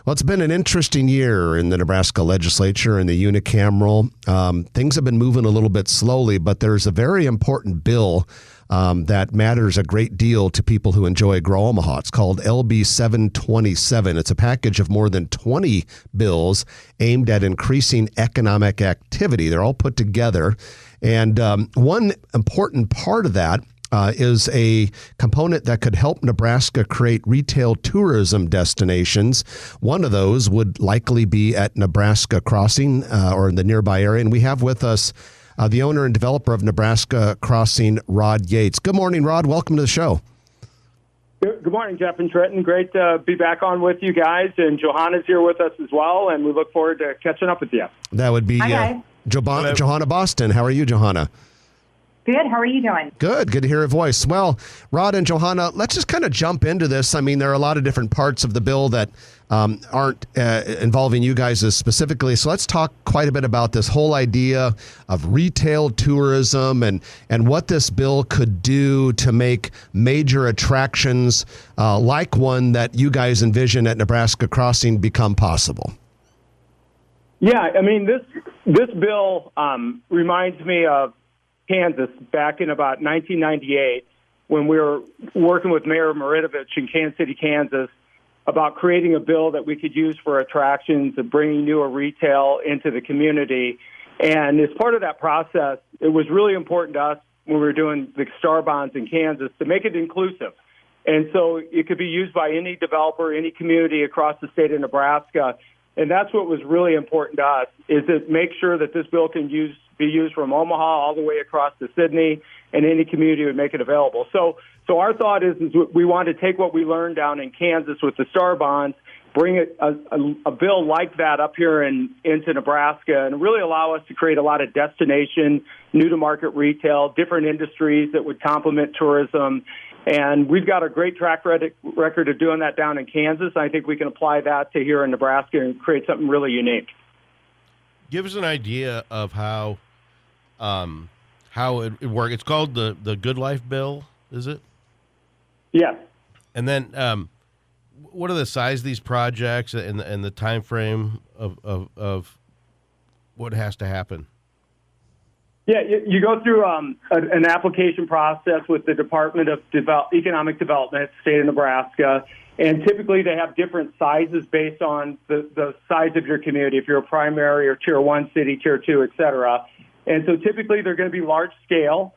Well, it's been an interesting year in the Nebraska legislature and the unicameral. Things have been moving a little bit slowly, but there's a very important bill that matters a great deal to people who enjoy Grow Omaha. It's called LB727. It's a package of more than 20 bills aimed at increasing economic activity. They're all put together. And one important part of that is a component that could help Nebraska create retail tourism destinations. One of those would likely be at Nebraska Crossing or in the nearby area. And we have with us the owner and developer of Nebraska Crossing, Rod Yates. Good morning, Rod. Welcome to the show. Good morning, Jeff and Trenton. Great to be back on with you guys. And Johanna's here with us as well, and we look forward to catching up with you. That would be Johanna Boston. How are you, Johanna? Good. How are you doing? Good to hear your voice. Well, Rod and Johanna, let's just kind of jump into this. I mean, there are a lot of different parts of the bill that aren't involving you guys specifically. So let's talk quite a bit about this whole idea of retail tourism and what this bill could do to make major attractions like one that you guys envision at Nebraska Crossing become possible. Yeah, I mean, this bill reminds me of Kansas back in about 1998 when we were working with Mayor Maridovich in Kansas City, Kansas, about creating a bill that we could use for attractions and bringing newer retail into the community. And as part of that process, it was really important to us when we were doing the Star Bonds in Kansas to make it inclusive. And so it could be used by any developer, any community across the state of Nebraska. And that's what was really important to us, is to make sure that this bill can be used from Omaha all the way across to Sydney, and any community would make it available. So our thought is we want to take what we learned down in Kansas with the Star Bonds, bring a bill like that up here into Nebraska, and really allow us to create a lot of destination, new-to-market retail, different industries that would complement tourism. And we've got a great track record of doing that down in Kansas. I think we can apply that to here in Nebraska and create something really unique. Give us an idea of how it works. It's called the Good Life Bill, is it? Yes. And then what are the size of these projects and the time frame of what has to happen? Yeah, you go through an application process with the Department of Economic Development, state of Nebraska, and typically they have different sizes based on the size of your community, if you're a primary or Tier 1 city, Tier 2, et cetera. And so typically they're going to be large scale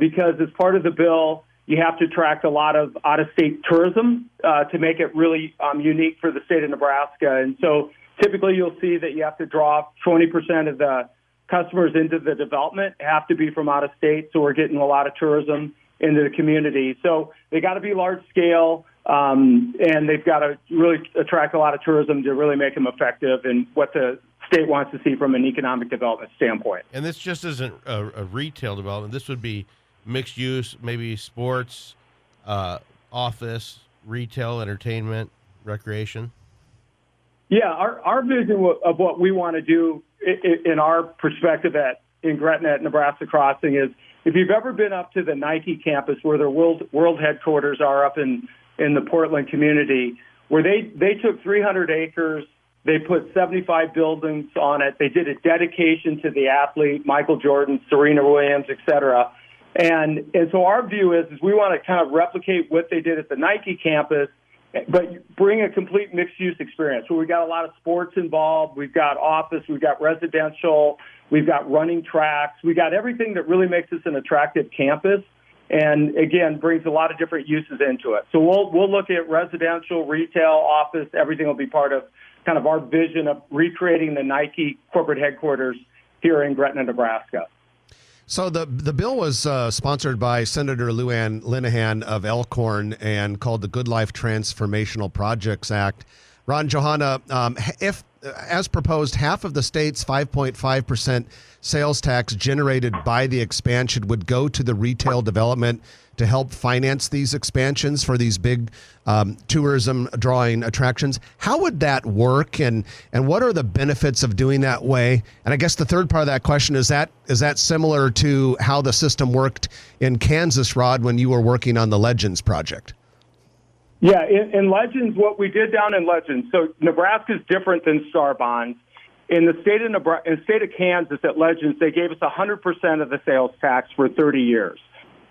because as part of the bill, you have to attract a lot of out-of-state tourism to make it really unique for the state of Nebraska. And so typically you'll see that you have to draw 20% of the customers into the development have to be from out of state, so we're getting a lot of tourism into the community. So they got to be large scale, and they've got to really attract a lot of tourism to really make them effective in what the state wants to see from an economic development standpoint. And this just isn't a retail development. This would be mixed use, maybe sports, office, retail, entertainment, recreation. Yeah, our vision of what we want to do in our perspective in Gretna at Nebraska Crossing is, if you've ever been up to the Nike campus where their world headquarters are up in the Portland community, where they took 300 acres, they put 75 buildings on it, they did a dedication to the athlete, Michael Jordan, Serena Williams, et cetera. And so our view is we want to kind of replicate what they did at the Nike campus, but bring a complete mixed-use experience. So we've got a lot of sports involved. We've got office. We've got residential. We've got running tracks. We got everything that really makes this an attractive campus and, again, brings a lot of different uses into it. So we'll look at residential, retail, office. Everything will be part of kind of our vision of recreating the Nike corporate headquarters here in Gretna, Nebraska. So the bill was sponsored by Senator Lou Ann Linehan of Elkhorn and called the Good Life Transformational Projects Act. Ron, Johanna, if, as proposed, half of the state's 5.5% sales tax generated by the expansion would go to the retail development to help finance these expansions for these big tourism drawing attractions. How would that work, and what are the benefits of doing that way? And I guess the third part of that question is that similar to how the system worked in Kansas, Rod, when you were working on the Legends project? Yeah, in Legends, what we did down in Legends, so Nebraska is different than Star Bonds. In the state of Nebraska, in the state of Kansas at Legends, they gave us 100% of the sales tax for 30 years.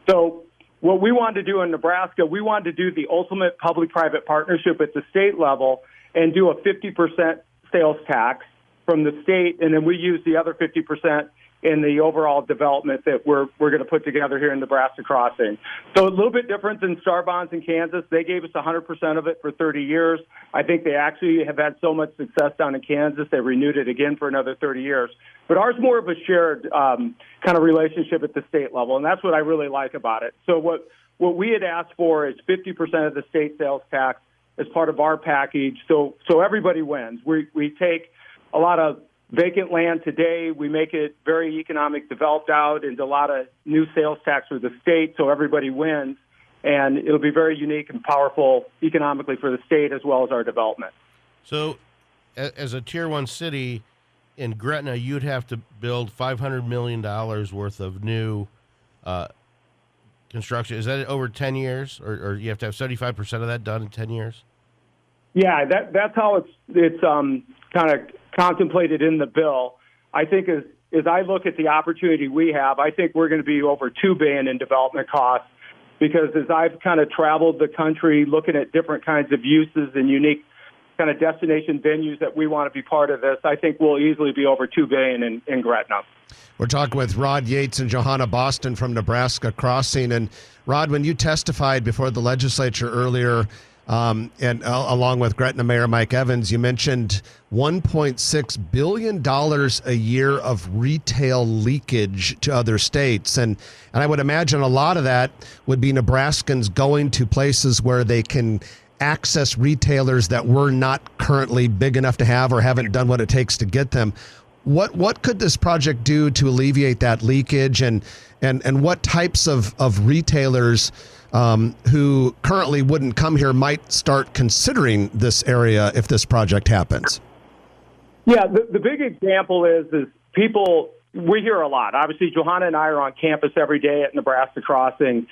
So what we wanted to do in Nebraska, we wanted to do the ultimate public-private partnership at the state level and do a 50% sales tax from the state, and then we use the other 50% in the overall development that we're going to put together here in Nebraska Crossing. So a little bit different than Star Bonds in Kansas. They gave us 100% of it for 30 years. I think they actually have had so much success down in Kansas, they renewed it again for another 30 years. But ours more of a shared kind of relationship at the state level, and that's what I really like about it. So what we had asked for is 50% of the state sales tax as part of our package, so everybody wins. We take a lot of vacant land today, we make it very economic, developed out into a lot of new sales tax for the state, so everybody wins, and it'll be very unique and powerful economically for the state as well as our development. So as a Tier 1 city in Gretna, you'd have to build $500 million worth of new construction. Is that over 10 years, or you have to have 75% of that done in 10 years? Yeah, that's how it's kind of contemplated in the bill. I think as I look at the opportunity we have, I think we're going to be over $2 billion in development costs, because as I've kind of traveled the country looking at different kinds of uses and unique kind of destination venues that we want to be part of this, I think we'll easily be over $2 billion in Gretna. We're talking with Rod Yates and Johanna Boston from Nebraska Crossing. And Rod, when you testified before the legislature earlier, and along with Gretna Mayor Mike Evans, you mentioned $1.6 billion a year of retail leakage to other states. And I would imagine a lot of that would be Nebraskans going to places where they can access retailers that we're not currently big enough to have or haven't done what it takes to get them. What could this project do to alleviate that leakage, and what types of retailers who currently wouldn't come here might start considering this area if this project happens? Yeah, the big example is people, we hear a lot. Obviously, Johanna and I are on campus every day at Nebraska Crossing,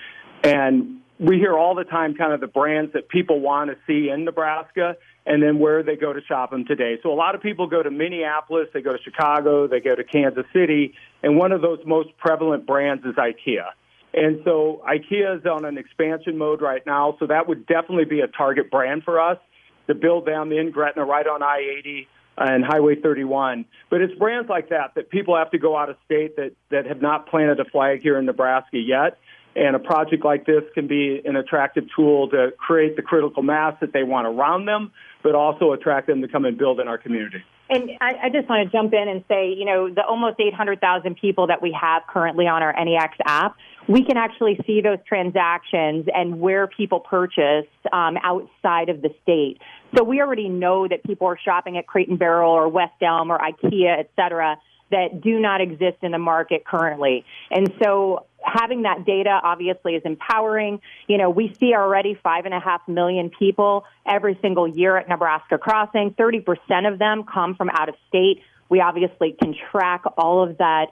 and we hear all the time kind of the brands that people want to see in Nebraska and then where they go to shop them today. So a lot of people go to Minneapolis, they go to Chicago, they go to Kansas City, and one of those most prevalent brands is IKEA. And so IKEA is on an expansion mode right now, so that would definitely be a target brand for us to build them in Gretna right on I-80 and Highway 31. But it's brands like that people have to go out of state that have not planted a flag here in Nebraska yet. And a project like this can be an attractive tool to create the critical mass that they want around them, but also attract them to come and build in our community. And I just want to jump in and say, the almost 800,000 people that we have currently on our NEX app, we can actually see those transactions and where people purchase outside of the state. So we already know that people are shopping at Crate and Barrel or West Elm or IKEA, et cetera, that do not exist in the market currently. And so having that data obviously is empowering. We see already 5.5 million people every single year at Nebraska Crossing. 30% of them come from out of state. We obviously can track all of that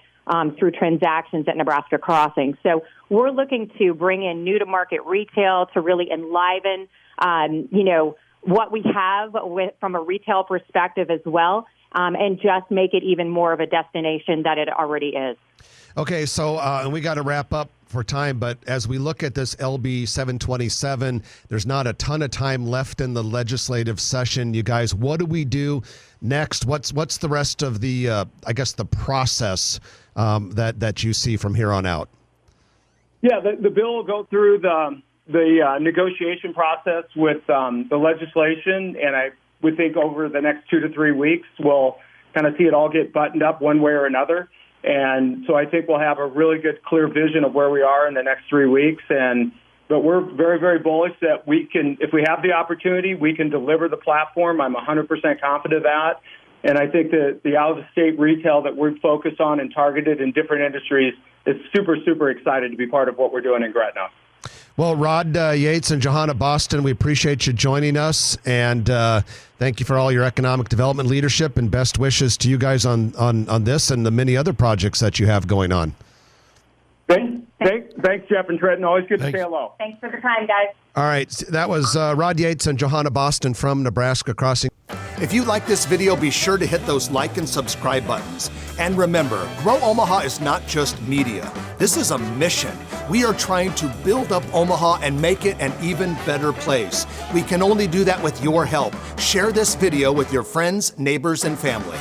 through transactions at Nebraska Crossing. So we're looking to bring in new to market retail to really enliven, what we have from a retail perspective as well. And just make it even more of a destination that it already is. Okay, so and we got to wrap up for time, but as we look at this LB727, there's not a ton of time left in the legislative session. You guys, what do we do next? What's the rest of the, the process that you see from here on out? Yeah, the bill will go through the negotiation process with the legislation, and I would think over the next 2 to 3 weeks, we'll kind of see it all get buttoned up one way or another. And so I think we'll have a really good, clear vision of where we are in the next 3 weeks. But we're very, very bullish that we can, if we have the opportunity, we can deliver the platform. I'm 100% confident of that. And I think that the out-of-state retail that we're focused on and targeted in different industries is super, super excited to be part of what we're doing in Gretna. Well, Rod Yates and Johanna Boston, we appreciate you joining us, and thank you for all your economic development leadership, and best wishes to you guys on this and the many other projects that you have going on. Thanks Thanks, Jeff and Trenton. Always good Thanks. to say hello. Thanks for the time, guys. All right, that was Rod Yates and Johanna Boston from Nebraska Crossing. If you like this video, be sure to hit those like and subscribe buttons. And remember, Grow Omaha is not just media. This is a mission. We are trying to build up Omaha and make it an even better place. We can only do that with your help. Share this video with your friends, neighbors, and family.